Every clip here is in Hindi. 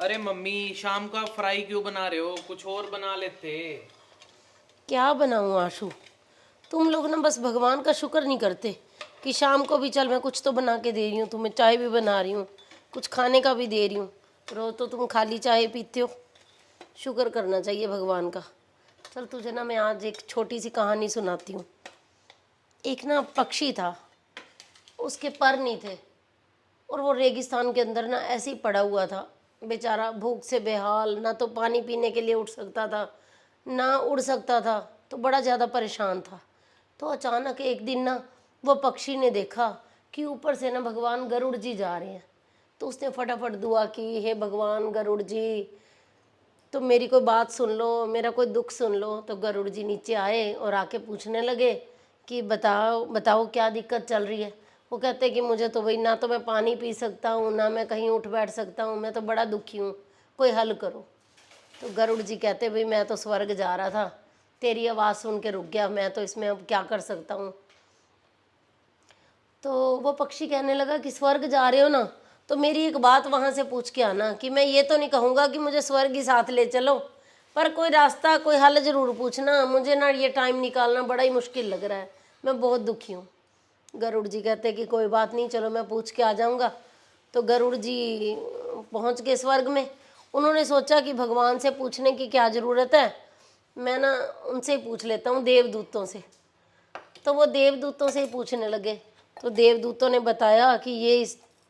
अरे मम्मी, शाम का फ्राई क्यों बना रहे हो? कुछ और बना लेते। क्या बनाऊं आशु। तुम लोग ना बस भगवान का शुक्र नहीं करते कि शाम को भी चल मैं कुछ तो बना के दे रही हूँ, तुम्हें चाय भी बना रही हूँ, कुछ खाने का भी दे रही हूँ। रोज तो तुम खाली चाय पीते हो। शुक्र करना चाहिए भगवान का। चल तुझे ना मैं आज एक छोटी सी कहानी सुनाती हूँ। एक ना पक्षी था, उसके पर नहीं थे और वो रेगिस्तान के अंदर ना ऐसे ही पड़ा हुआ था। बेचारा भूख से बेहाल, ना तो पानी पीने के लिए उठ सकता था ना उड़ सकता था, तो बड़ा ज़्यादा परेशान था। तो अचानक एक दिन ना वो पक्षी ने देखा कि ऊपर से ना भगवान गरुड़ जी जा रहे हैं। तो उसने फटाफट दुआ की, हे भगवान गरुड़ जी, तो मेरी कोई बात सुन लो, मेरा कोई दुख सुन लो। तो गरुड़ जी नीचे आए और आके पूछने लगे कि बताओ बताओ क्या दिक्कत चल रही है। वो कहते कि मुझे तो भाई ना तो मैं पानी पी सकता हूँ ना मैं कहीं उठ बैठ सकता हूँ, मैं तो बड़ा दुखी हूँ, कोई हल करो। तो गरुड़ जी कहते भाई मैं तो स्वर्ग जा रहा था, तेरी आवाज़ सुन के रुक गया, मैं तो इसमें अब क्या कर सकता हूँ। तो वो पक्षी कहने लगा कि स्वर्ग जा रहे हो ना, तो मेरी एक बात वहाँ से पूछ के आना कि मैं ये तो नहीं कहूँगा कि मुझे स्वर्ग ही साथ ले चलो, पर कोई रास्ता कोई हल ज़रूर पूछना, मुझे ना ये टाइम निकालना बड़ा ही मुश्किल लग रहा है, मैं बहुत दुखी हूँ। गरुड़ जी कहते कि कोई बात नहीं, चलो मैं पूछ के आ जाऊँगा। तो गरुड़ जी पहुँच गए स्वर्ग में। उन्होंने सोचा कि भगवान से पूछने की क्या ज़रूरत है, मैं ना उनसे ही पूछ लेता हूँ, देवदूतों से। तो वो देवदूतों से ही पूछने लगे। तो देवदूतों ने बताया कि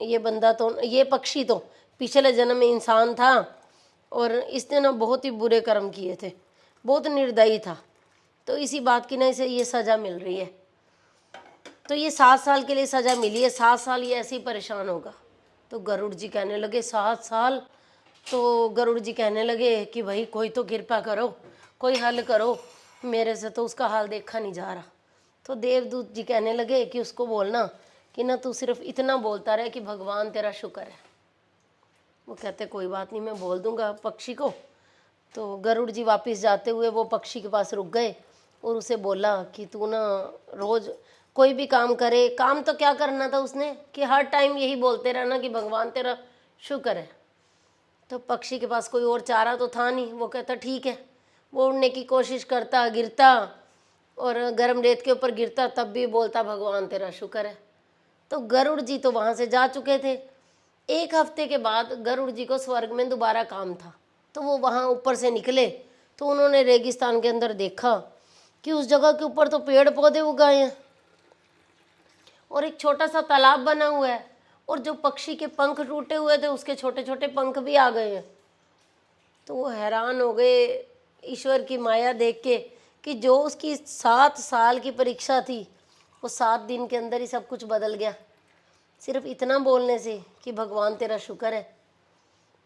ये बंदा तो ये पक्षी तो पिछले जन्म में इंसान था और इसने ना बहुत ही बुरे कर्म किए थे, बहुत निर्दयी था, तो इसी बात की ना इसे ये सज़ा मिल रही है। तो ये 7 साल के लिए सज़ा मिली है, 7 साल ये ऐसे ही परेशान होगा। तो गरुड़ जी कहने लगे 7 साल। तो गरुड़ जी कहने लगे कि भाई कोई तो कृपा करो, कोई हल करो, मेरे से तो उसका हाल देखा नहीं जा रहा। तो देवदूत जी कहने लगे कि उसको बोलना कि ना तू सिर्फ इतना बोलता रहे कि भगवान तेरा शुक्र है। वो कहते कोई बात नहीं, मैं बोल दूंगा पक्षी को। तो गरुड़ जी वापस जाते हुए वो पक्षी के पास रुक गए और उसे बोला कि तू ना रोज़ कोई भी काम करे, काम तो क्या करना था उसने कि हर टाइम यही बोलते रहना कि भगवान तेरा शुक्र है। तो पक्षी के पास कोई और चारा तो था नहीं, वो कहता ठीक है। वो उड़ने की कोशिश करता, गिरता और गर्म रेत के ऊपर गिरता, तब भी बोलता भगवान तेरा शुक्र है। तो गरुड़ जी तो वहाँ से जा चुके थे। एक हफ्ते के बाद गरुड़ जी को स्वर्ग में दोबारा काम था, तो वो वहाँ ऊपर से निकले। तो उन्होंने रेगिस्तान के अंदर देखा कि उस जगह के ऊपर तो पेड़ पौधे उगाए हैं और एक छोटा सा तालाब बना हुआ है, और जो पक्षी के पंख टूटे हुए थे उसके छोटे छोटे पंख भी आ गए हैं। तो वो हैरान हो गए ईश्वर की माया देख के कि जो उसकी 7 साल की परीक्षा थी वो 7 दिन के अंदर ही सब कुछ बदल गया, सिर्फ इतना बोलने से कि भगवान तेरा शुक्र है।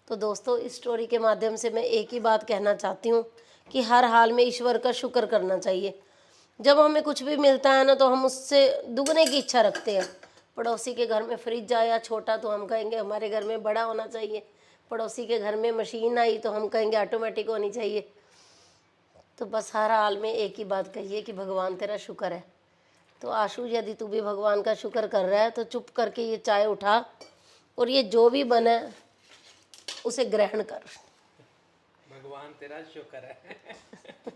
तो दोस्तों इस स्टोरी के माध्यम से मैं एक ही बात कहना चाहती हूँ कि हर हाल में ईश्वर का शुक्र करना चाहिए। जब हमें कुछ भी मिलता है ना तो हम उससे दुगने की इच्छा रखते हैं। पड़ोसी के घर में फ्रिज आया छोटा तो हम कहेंगे हमारे घर में बड़ा होना चाहिए, पड़ोसी के घर में मशीन आई तो हम कहेंगे ऑटोमेटिक होनी चाहिए। तो बस हर हाल में एक ही बात कहिए कि भगवान तेरा शुक्र है। तो आशु यदि तू भी भगवान का शुक्र कर रहा है तो चुप करके ये चाय उठा और ये जो भी बने उसे ग्रहण कर। भगवान तेरा शुक्र है।